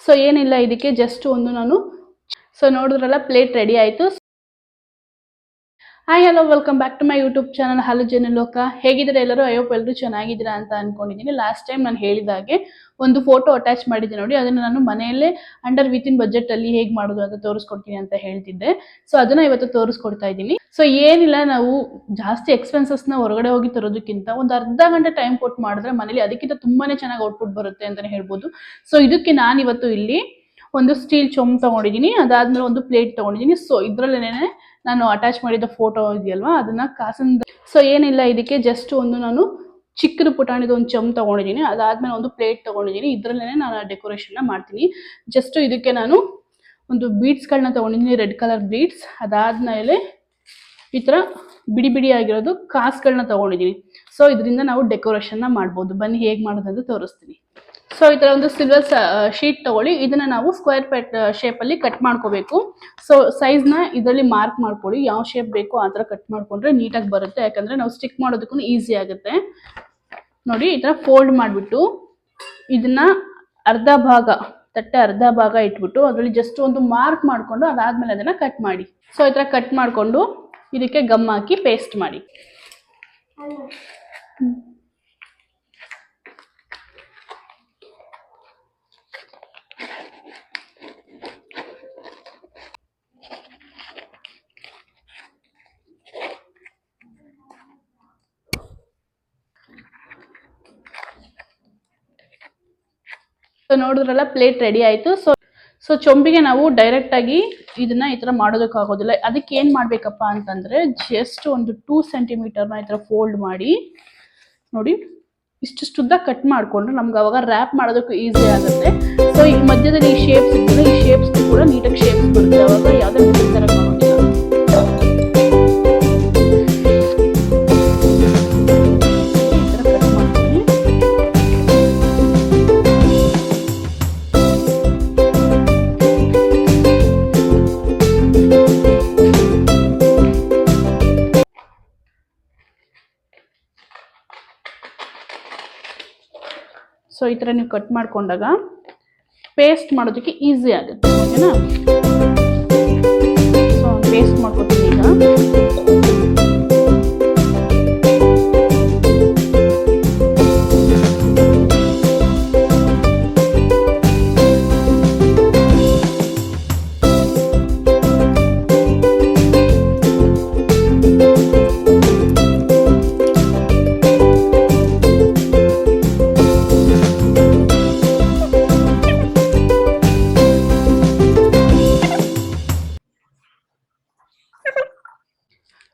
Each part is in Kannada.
ಸೊ ಏನಿಲ್ಲ, ಇದಕ್ಕೆ ಜಸ್ಟ್ ಒಂದು ನಾನು ನೋಡಿದ್ರಲ್ಲ ಪ್ಲೇಟ್ ರೆಡಿ ಆಯಿತು. Hi hello, welcome back to my YouTube channel hello ಜನಲೋಕ. ಹೇಗಿದ್ರೆ ಎಲ್ಲರೂ? ಐಯೋಪ್ ಎಲ್ಲರೂ ಚೆನ್ನಾಗಿದ್ದೀರಾ ಅಂತ ಅನ್ಕೊಂಡಿದ್ದೀನಿ. ಲಾಸ್ಟ್ ಟೈಮ್ ನಾನು ಹೇಳಿದಾಗೆ ಒಂದು ಫೋಟೋ ಅಟ್ಯಾಚ್ ಮಾಡಿದ್ದೆ ನೋಡಿ, ಅದನ್ನು ನಾನು ಮನೆಯಲ್ಲೇ ಅಂಡರ್ ವಿತಿನ್ ಬಜೆಟ್ ಅಲ್ಲಿ ಹೇಗೆ ಮಾಡೋದು ಅಂತ ತೋರಿಸ್ಕೊಡ್ತೀನಿ ಅಂತ ಹೇಳ್ತಿದ್ದೆ. ಸೊ ಅದನ್ನ ಇವತ್ತು ತೋರಿಸ್ಕೊಡ್ತಾ ಇದ್ದೀನಿ. ಸೊ ಏನಿಲ್ಲ, ನಾವು ಜಾಸ್ತಿ ಎಕ್ಸ್ಪೆನ್ಸಸ್ನ ಹೊರಗಡೆ ಹೋಗಿ ತರೋದಕ್ಕಿಂತ ಒಂದು ಅರ್ಧ ಗಂಟೆ ಟೈಮ್ ಕೊಟ್ಟು ಮಾಡಿದ್ರೆ ಮನೇಲಿ ಅದಕ್ಕಿಂತ ತುಂಬಾನೇ ಚೆನ್ನಾಗಿ ಔಟ್ಪುಟ್ ಬರುತ್ತೆ ಅಂತಾನೆ ಹೇಳ್ಬೋದು. ಸೊ ಇದಕ್ಕೆ ನಾನು ಇವತ್ತು ಇಲ್ಲಿ ಒಂದು ಸ್ಟೀಲ್ ಚೊಂಬ್ ತಗೊಂಡಿದ್ದೀನಿ, ಅದಾದ್ಮೇಲೆ ಒಂದು ಪ್ಲೇಟ್ ತಗೊಂಡಿದ್ದೀನಿ. ಸೊ ಇದ್ರಲ್ಲೇನೆ ನಾನು ಅಟ್ಯಾಚ್ ಮಾಡಿದ ಫೋಟೋ ಇದೆಯಲ್ವಾ, ಅದನ್ನ ಕಾಸಿಂದ. ಸೊ ಏನಿಲ್ಲ, ಇದಕ್ಕೆ ಜಸ್ಟ್ ಒಂದು ನಾನು ಚಿಕ್ಕದು ಪುಟಾಣಿದ ಒಂದು ಚೊಂಬ್ ತಗೊಂಡಿದ್ದೀನಿ, ಅದಾದ್ಮೇಲೆ ಒಂದು ಪ್ಲೇಟ್ ತಗೊಂಡಿದ್ದೀನಿ. ಇದ್ರಲ್ಲೇನೆ ನಾನು ಡೆಕೋರೇಷನ್ ಮಾಡ್ತೀನಿ. ಜಸ್ಟ್ ಇದಕ್ಕೆ ನಾನು ಒಂದು ಬೀಡ್ಸ್ಗಳನ್ನ ತಗೊಂಡಿದ್ದೀನಿ, ರೆಡ್ ಕಲರ್ ಬೀಡ್ಸ್. ಅದಾದ್ಮೇಲೆ ಈ ಥರ ಬಿಡಿ ಬಿಡಿ ಆಗಿರೋದು ಕಾಸುಗಳನ್ನ ತಗೊಂಡಿದ್ದೀನಿ. ಸೊ ಇದರಿಂದ ನಾವು ಡೆಕೋರೇಷನ್ ಮಾಡ್ಬೋದು. ಬನ್ನಿ ಹೇಗೆ ಮಾಡೋದಂತ ತೋರಿಸ್ತೀನಿ. ಸೊ ಈ ಥರ ಒಂದು ಸಿಲ್ವರ್ ಶೀಟ್ ತಗೊಳ್ಳಿ. ಇದನ್ನ ನಾವು ಸ್ಕ್ವೇರ್ ಪೇಟ್ ಶೇಪಲ್ಲಿ ಕಟ್ ಮಾಡ್ಕೋಬೇಕು. ಸೊ ಸೈಜ್ನ ಇದರಲ್ಲಿ ಮಾರ್ಕ್ ಮಾಡ್ಕೊಳ್ಳಿ, ಯಾವ ಶೇಪ್ ಬೇಕೋ ಆ ಥರ ಕಟ್ ಮಾಡ್ಕೊಂಡ್ರೆ ನೀಟಾಗಿ ಬರುತ್ತೆ. ಯಾಕಂದರೆ ನಾವು ಸ್ಟಿಕ್ ಮಾಡೋದಕ್ಕೂ ಈಸಿ ಆಗುತ್ತೆ. ನೋಡಿ, ಈ ಥರ ಫೋಲ್ಡ್ ಮಾಡಿಬಿಟ್ಟು ಇದನ್ನ ಅರ್ಧ ಭಾಗ, ತಟ್ಟೆ ಅರ್ಧ ಭಾಗ ಇಟ್ಬಿಟ್ಟು ಅದರಲ್ಲಿ ಜಸ್ಟ್ ಒಂದು ಮಾರ್ಕ್ ಮಾಡಿಕೊಂಡು ಅದಾದಮೇಲೆ ಅದನ್ನು ಕಟ್ ಮಾಡಿ. ಸೊ ಈ ಥರ ಕಟ್ ಮಾಡಿಕೊಂಡು ಇದಕ್ಕೆ ಗಮ್ ಹಾಕಿ ಪೇಸ್ಟ್ ಮಾಡಿ. ಸೊ ನೋಡಿದ್ರಲ್ಲ, ಪ್ಲೇಟ್ ರೆಡಿ ಆಯಿತು. ಸೊ ಚೊಂಬಿಗೆ ನಾವು ಡೈರೆಕ್ಟ್ ಆಗಿ ಇದನ್ನ ಈ ಥರ ಮಾಡೋದಕ್ಕಾಗೋದಿಲ್ಲ. ಅದಕ್ಕೆ ಏನು ಮಾಡಬೇಕಪ್ಪ ಅಂತಂದರೆ, ಜಸ್ಟ್ ಒಂದು 2 ಸೆಂಟಿಮೀಟರ್ನ ಈ ಥರ ಫೋಲ್ಡ್ ಮಾಡಿ ನೋಡಿ, ಇಷ್ಟುದ್ದ ಕಟ್ ಮಾಡಿಕೊಂಡ್ರೆ ನಮ್ಗೆ ಅವಾಗ ರ್ಯಾಪ್ ಮಾಡೋದಕ್ಕೂ ಈಸಿ ಆಗುತ್ತೆ. ಸೊ ಈ ಮಧ್ಯದಲ್ಲಿ ಈ ಶೇಪ್ಸ್ ಇದ್ದರೆ ಈ ಶೇಪ್ಸ್ ಕೂಡ ನೀಟಾಗಿ ಶೇಪ್ಸ್ ಬರುತ್ತೆ. ಅವಾಗ ಯಾವುದೇ ಥರ ಮಾಡೋದಿಲ್ಲ. ಸೊ ಈ ಥರ ನೀವು ಕಟ್ ಮಾಡ್ಕೊಂಡಾಗ ಪೇಸ್ಟ್ ಮಾಡೋದಕ್ಕೆ ಈಸಿ ಆಗುತ್ತೆ. ಓಕೆನಾ? ಸೊ ಪೇಸ್ಟ್ ಮಾಡ್ಕೊತೀನಿ ಈಗ.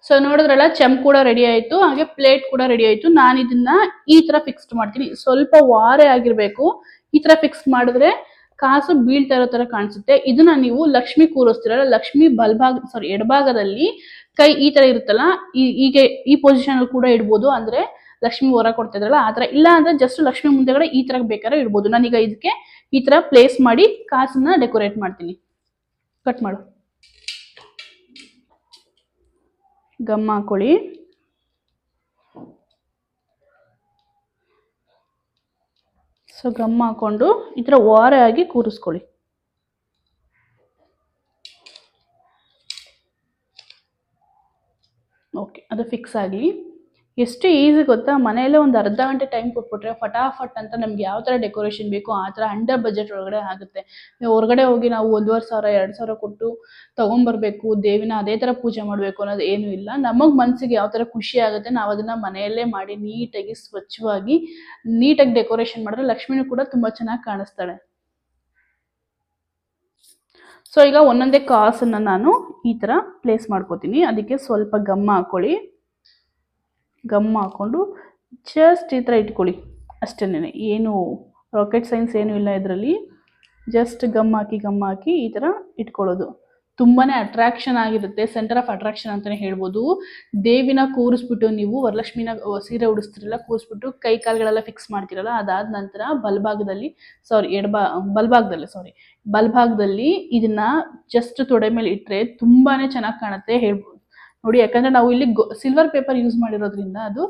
ಸೊ ನೋಡಿದ್ರಲ್ಲ, ಚೆಂಪ್ ಕೂಡ ರೆಡಿ ಆಯಿತು, ಹಾಗೆ ಪ್ಲೇಟ್ ಕೂಡ ರೆಡಿ ಆಯಿತು. ನಾನು ಇದನ್ನ ಈ ಥರ ಫಿಕ್ಸ್ ಮಾಡ್ತೀನಿ. ಸ್ವಲ್ಪ ವಾರೆ ಆಗಿರಬೇಕು. ಈ ಥರ ಫಿಕ್ಸ್ ಮಾಡಿದ್ರೆ ಕಾಸು ಬೀಳ್ತಾ ಇರೋ ಥರ ಕಾಣಿಸುತ್ತೆ. ಇದನ್ನ ನೀವು ಲಕ್ಷ್ಮಿ ಕೂರಿಸ್ತಿರಲ್ಲ, ಲಕ್ಷ್ಮಿ ಎಡಭಾಗದಲ್ಲಿ ಕೈ ಈ ಥರ ಇರುತ್ತಲ್ಲ, ಹೀಗೆ ಈ ಪೊಸಿಷನ್ ಕೂಡ ಇಡ್ಬೋದು. ಅಂದರೆ ಲಕ್ಷ್ಮಿ ಹೊರ ಕೊಡ್ತಾ ಇದ್ರಲ್ಲ ಆ ಥರ. ಇಲ್ಲ ಅಂದರೆ ಜಸ್ಟ್ ಲಕ್ಷ್ಮಿ ಮುಂದೆಗಡೆ ಈ ಥರ ಬೇಕಾದ್ರೆ ಇಡ್ಬೋದು. ನಾನೀಗ ಇದಕ್ಕೆ ಈ ಥರ ಪ್ಲೇಸ್ ಮಾಡಿ ಕಾಸನ್ನ ಡೆಕೋರೇಟ್ ಮಾಡ್ತೀನಿ. ಕಟ್ ಮಾಡು. ಗಮ್ ಹಾಕೊಳ್ಳಿ. ಸೊ ಗಮ್ ಹಾಕೊಂಡು ಈ ಥರ ವಾರೆ ಆಗಿ ಕೂರಿಸ್ಕೊಳ್ಳಿ. ಓಕೆ, ಅದು ಫಿಕ್ಸ್ ಆಗಲಿ. ಎಷ್ಟು ಈಸಿ ಗೊತ್ತಾ? ಮನೆಯಲ್ಲೇ ಒಂದು ಅರ್ಧ ಗಂಟೆ ಟೈಮ್ ಕೊಟ್ಬಿಟ್ರೆ ಫಟಾಫಟ್ ಅಂತ ನಮ್ಗೆ ಯಾವ ಥರ ಡೆಕೋರೇಷನ್ ಬೇಕೋ ಆ ಥರ ಅಂಡರ್ ಬಜೆಟ್ ಒಳಗಡೆ ಆಗುತ್ತೆ. ಹೊರಗಡೆ ಹೋಗಿ ನಾವು 1,500 2,000 ಕೊಟ್ಟು ತೊಗೊಂಬರ್ಬೇಕು, ದೇವಿನ ಅದೇ ಥರ ಪೂಜೆ ಮಾಡಬೇಕು ಅನ್ನೋದು ಏನೂ ಇಲ್ಲ. ನಮಗೆ ಮನಸ್ಸಿಗೆ ಯಾವ ಥರ ಖುಷಿ ಆಗುತ್ತೆ ನಾವು ಅದನ್ನು ಮನೆಯಲ್ಲೇ ಮಾಡಿ ನೀಟಾಗಿ ಸ್ವಚ್ಛವಾಗಿ ನೀಟಾಗಿ ಡೆಕೋರೇಷನ್ ಮಾಡಿದ್ರೆ ಲಕ್ಷ್ಮಿನೂ ಕೂಡ ತುಂಬ ಚೆನ್ನಾಗಿ ಕಾಣಿಸ್ತಾಳೆ. ಸೊ ಈಗ ಒಂದೊಂದೇ ಕಾಸನ್ನು ನಾನು ಈ ಥರ ಪ್ಲೇಸ್ ಮಾಡ್ಕೋತೀನಿ. ಅದಕ್ಕೆ ಸ್ವಲ್ಪ ಗಮ್ ಹಾಕ್ಕೊಳ್ಳಿ. ಗಮ್ ಹಾಕ್ಕೊಂಡು ಜಸ್ಟ್ ಈ ಥರ ಇಟ್ಕೊಳ್ಳಿ ಅಷ್ಟೇನೆ. ಏನು ರಾಕೆಟ್ ಸೈನ್ಸ್ ಏನೂ ಇಲ್ಲ ಇದರಲ್ಲಿ. ಜಸ್ಟ್ ಗಮ್ ಹಾಕಿ ಈ ಥರ ಇಟ್ಕೊಳ್ಳೋದು. ತುಂಬಾ ಅಟ್ರಾಕ್ಷನ್ ಆಗಿರುತ್ತೆ. ಸೆಂಟರ್ ಆಫ್ ಅಟ್ರಾಕ್ಷನ್ ಅಂತಲೇ ಹೇಳ್ಬೋದು. ದೇವಿನ ಕೂರಿಸ್ಬಿಟ್ಟು ನೀವು ವರಲಕ್ಷ್ಮಿನ ಸೀರೆ ಉಡಿಸ್ತಿರಲ್ಲ, ಕೂರಿಸ್ಬಿಟ್ಟು ಕೈ ಕಾಲುಗಳೆಲ್ಲ ಫಿಕ್ಸ್ ಮಾಡ್ತಿರಲ್ಲ, ಅದಾದ ನಂತರ ಬಲಭಾಗದಲ್ಲಿ ಇದನ್ನ ಜಸ್ಟ್ ತೊಡೆ ಮೇಲೆ ಇಟ್ಟರೆ ತುಂಬಾ ಚೆನ್ನಾಗಿ ಕಾಣುತ್ತೆ ಹೇಳ್ಬೋದು ನೋಡಿ. ಯಾಕಂದರೆ ನಾವು ಇಲ್ಲಿ ಸಿಲ್ವರ್ ಪೇಪರ್ ಯೂಸ್ ಮಾಡಿರೋದ್ರಿಂದ ಅದು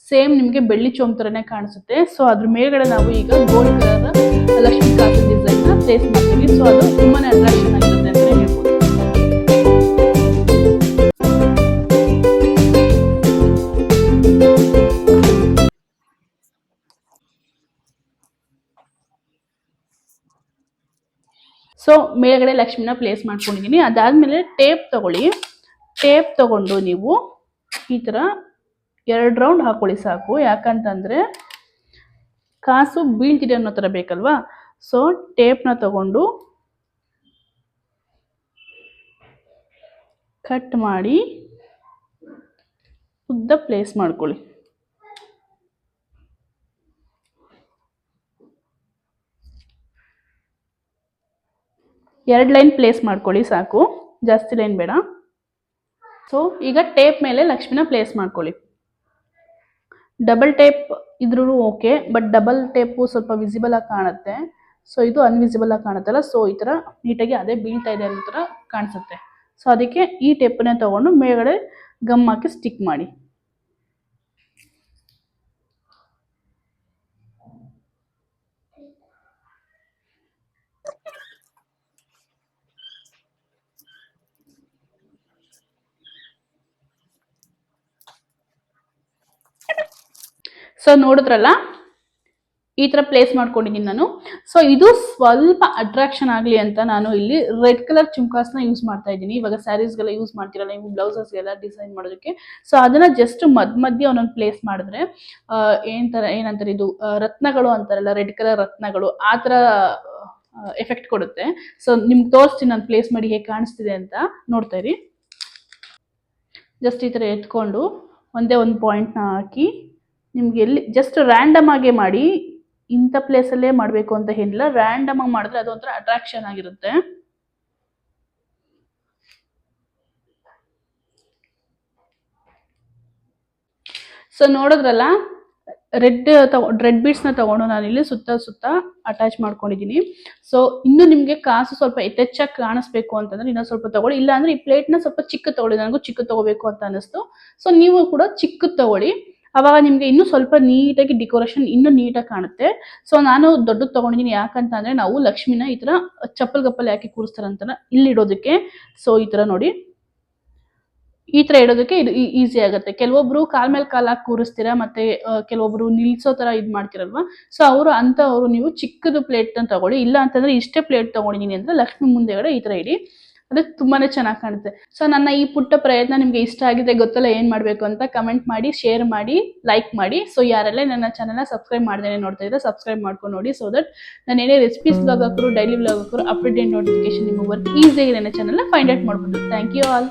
ಸೇಮ್ ನಿಮಗೆ ಬೆಳ್ಳಿ ಚೊಂಬ್ ಥರನೇ ಕಾಣಿಸುತ್ತೆ. ಸೊ ಅದ್ರ ಮೇಲ್ಗಡೆ ನಾವು ಈಗ ಗೋಲ್ಡ್ ಕಲರ್ ಲಕ್ಷ್ಮೀ ಕಾಸು ಡಿಸೈನ್ನ ಪ್ಲೇಸ್ ಮಾಡ್ತೀವಿ. ಸೊ ಅದು ತುಂಬಾನೇ ಅಟ್ರಾಕ್ಷನ್ ಆಗಿರುತ್ತೆ ಅಂತಲೇ ಹೇಳ್ಬೋದು. ಸೊ ಮೇಲ್ಗಡೆ ಲಕ್ಷ್ಮಿನ ಪ್ಲೇಸ್ ಮಾಡ್ಕೊಂಡಿದ್ದೀನಿ. ಅದಾದ್ಮೇಲೆ ಟೇಪ್ ತಗೊಳ್ಳಿ. ಟೇಪ್ ತಗೊಂಡು ನೀವು ಈ ತರ 2 ರೌಂಡ್ ಹಾಕೊಳ್ಳಿ ಸಾಕು. ಯಾಕಂತಂದ್ರೆ ಕಾಸು ಬೀಳ್ತಿದೆ ಅನ್ನೋ ತರ ಬೇಕಲ್ವಾ. ಸೊ ಟೇಪ್ನ ತಗೊಂಡು ಕಟ್ ಮಾಡಿ ಉದ್ದ ಪ್ಲೇಸ್ ಮಾಡ್ಕೊಳ್ಳಿ. ಎರಡು ಲೈನ್ ಪ್ಲೇಸ್ ಮಾಡ್ಕೊಳ್ಳಿ ಸಾಕು, ಜಾಸ್ತಿ ಲೈನ್ ಬೇಡ. ಸೊ ಈಗ ಟೇಪ್ ಮೇಲೆ ಲಕ್ಷ್ಮಿನ ಪ್ಲೇಸ್ ಮಾಡ್ಕೊಳ್ಳಿ. ಡಬಲ್ ಟೇಪ್ ಇದ್ರೂ ಓಕೆ, ಬಟ್ ಡಬಲ್ ಟೇಪು ಸ್ವಲ್ಪ ವಿಸಿಬಲ್ ಆಗಿ ಕಾಣುತ್ತೆ. ಸೊ ಇದು ಅನ್ವಿಸಿಬಲ್ ಆಗಿ ಕಾಣುತ್ತಲ್ಲ, ಸೊ ಈ ಥರ ನೀಟಾಗಿ ಅದೇ ಬೀಳ್ತಾ ಇದೆ ಅನ್ನೋ ಥರ ಕಾಣಿಸುತ್ತೆ. ಸೊ ಅದಕ್ಕೆ ಈ ಟೇಪನ್ನೇ ತಗೊಂಡು ಮೇಲ್ಗಡೆ ಗಮ್ ಹಾಕಿ ಸ್ಟಿಕ್ ಮಾಡಿ. ಸೊ ನೋಡಿದ್ರಲ್ಲ, ಈ ತರ ಪ್ಲೇಸ್ ಮಾಡ್ಕೊಂಡಿದ್ದೀನಿ ನಾನು. ಸೊ ಇದು ಸ್ವಲ್ಪ ಅಟ್ರಾಕ್ಷನ್ ಆಗಲಿ ಅಂತ ನಾನು ಇಲ್ಲಿ ರೆಡ್ ಕಲರ್ ಚುಮ್ಕಾಸ್ನ ಯೂಸ್ ಮಾಡ್ತಾ ಇದ್ದೀನಿ. ಇವಾಗ ಸ್ಯಾರೀಸ್ಗೆಲ್ಲ ಯೂಸ್ ಮಾಡ್ತಿರಲ್ಲ ನೀವು, ಬ್ಲೌಸಸ್ಗೆಲ್ಲ ಡಿಸೈನ್ ಮಾಡೋದಕ್ಕೆ. ಸೊ ಅದನ್ನ ಜಸ್ಟ್ ಮಧ್ಯ ಒಂದೊಂದು ಪ್ಲೇಸ್ ಮಾಡಿದ್ರೆ ಏನಂತಾರೆ ಇದು ರತ್ನಗಳು ಅಂತಾರಲ್ಲ, ರೆಡ್ ಕಲರ್ ರತ್ನಗಳು, ಆ ಥರ ಎಫೆಕ್ಟ್ ಕೊಡುತ್ತೆ. ಸೊ ನಿಮ್ಗೆ ತೋರಿಸ್ತೀನಿ ನಾನು ಪ್ಲೇಸ್ ಮಾಡಿ ಹೇಗೆ ಕಾಣಿಸ್ತಿದೆ ಅಂತ, ನೋಡ್ತಾ ಇರಿ. ಜಸ್ಟ್ ಈ ಥರ ಎತ್ಕೊಂಡು ಒಂದೇ ಒಂದು ಪಾಯಿಂಟ್ನ ಹಾಕಿ ನಿಮ್ಗೆ ಎಲ್ಲಿ ಜಸ್ಟ್ ರ್ಯಾಂಡಮ್ ಆಗೇ ಮಾಡಿ, ಇಂಥ ಪ್ಲೇಸಲ್ಲೇ ಮಾಡಬೇಕು ಅಂತ ಏನಿಲ್ಲ, ರ್ಯಾಂಡಮ್ ಆಗಿ ಮಾಡಿದ್ರೆ ಅದೊಂಥರ ಅಟ್ರಾಕ್ಷನ್ ಆಗಿರುತ್ತೆ. ಸೊ ನೋಡಿದ್ರಲ್ಲ, ರೆಡ್ ಬೀಡ್ಸ್ನ ತಗೊಂಡು ನಾನಿಲ್ಲಿ ಸುತ್ತ ಅಟ್ಯಾಚ್ ಮಾಡ್ಕೊಂಡಿದ್ದೀನಿ. ಸೊ ಇನ್ನು ನಿಮಗೆ ಕಾಸು ಸ್ವಲ್ಪ ಯಥೇಚ್ಛಾಗಿ ಕಾಣಿಸ್ಬೇಕು ಅಂತಂದ್ರೆ ಇನ್ನೂ ಸ್ವಲ್ಪ ತಗೊಳ್ಳಿ. ಇಲ್ಲ ಅಂದ್ರೆ ಈ ಪ್ಲೇಟ್ನ ಸ್ವಲ್ಪ ಚಿಕ್ಕ ತಗೊಳ್ಳಿ. ನನಗೂ ಚಿಕ್ಕ ತಗೋಬೇಕು ಅಂತ ಅನಿಸ್ತು. ಸೊ ನೀವು ಕೂಡ ಚಿಕ್ಕದು ತಗೊಳ್ಳಿ, ಅವಾಗ ನಿಮಗೆ ಇನ್ನೂ ಸ್ವಲ್ಪ ನೀಟಾಗಿ ಡೆಕೋರೇಷನ್ ಇನ್ನೂ ನೀಟಾಗಿ ಕಾಣುತ್ತೆ. ಸೊ ನಾನು ದೊಡ್ಡದು ತಗೊಂಡಿದ್ದೀನಿ. ಯಾಕಂತ ಅಂದ್ರೆ ನಾವು ಲಕ್ಷ್ಮಿನ ಈ ತರ ಚಪ್ಪಲ್ ಗಪ್ಪಲ್ ಯಾಕೆ ಕೂರಿಸ್ತಾರಂತ ಇಲ್ಲಿ ಇಡೋದಕ್ಕೆ. ಸೊ ಈ ತರ ನೋಡಿ, ಈ ತರ ಇಡೋದಕ್ಕೆ ಇದು ಈಸಿ ಆಗುತ್ತೆ. ಕೆಲವೊಬ್ರು ಕಾಲ್ ಮೇಲೆ ಕಾಲ್ ಹಾಕಿ ಕೂರಿಸ್ತೀರಾ, ಮತ್ತೆ ಕೆಲವೊಬ್ರು ನಿಲ್ಸೋ ತರ ಇದ್ ಮಾಡ್ತಿರಲ್ವಾ. ಸೊ ಅವರು ನೀವು ಚಿಕ್ಕದು ಪ್ಲೇಟ್ ನ ತಗೊಳ್ಳಿ. ಇಲ್ಲ ಅಂತಂದ್ರೆ ಇಷ್ಟೇ ಪ್ಲೇಟ್ ತಗೊಂಡಿದ್ದೀನಿ ಅಂದ್ರೆ ಲಕ್ಷ್ಮಿ ಮುಂದೆಗಡೆ ಈ ತರ ಇಡಿ, ಅದು ತುಂಬಾನೇ ಚೆನ್ನಾಗಿ ಕಾಣುತ್ತೆ. ಸೊ ನನ್ನ ಈ ಪುಟ್ಟ ಪ್ರಯತ್ನ ನಿಮ್ಗೆ ಇಷ್ಟ ಆಗಿದೆ ಗೊತ್ತಲ್ಲ ಏನ್ ಮಾಡ್ಬೇಕು ಅಂತ, ಕಮೆಂಟ್ ಮಾಡಿ, ಶೇರ್ ಮಾಡಿ, ಲೈಕ್ ಮಾಡಿ. ಸೊ ಯಾರೆಲ್ಲ ನನ್ನ ಚಾನಲ್ನ ಸಬ್ಸ್ಕ್ರೈಬ್ ಮಾಡ್ದೇನೆ ನೋಡ್ತಾ ಇದ್ರೆ ಸಬ್ಸ್ಕ್ರೈಬ್ ಮಾಡ್ಕೊಂಡು ನೋಡಿ. ಸೊ ದಟ್ ನಾನು ಏನೇ ರೆಸಿಪೀಸ್ ಬ್ಲಾಗ್ ಹಾಕೋರು, ಡೈಲಿ ಬ್ಲಾಗ್ ಹಾಕೋರು, ಅಪ್ಡೇಟ್ ನೋಟಿಫಿಕೇಶನ್ ನಿಮಗೆ ವರ್ಕ್ ಈಸಿಯಾಗಿ ನನ್ನ ಚಾನಲ್ನ ಫೈಂಡ್ ಔಟ್ ಮಾಡ್ಬೋದು. Thank you all.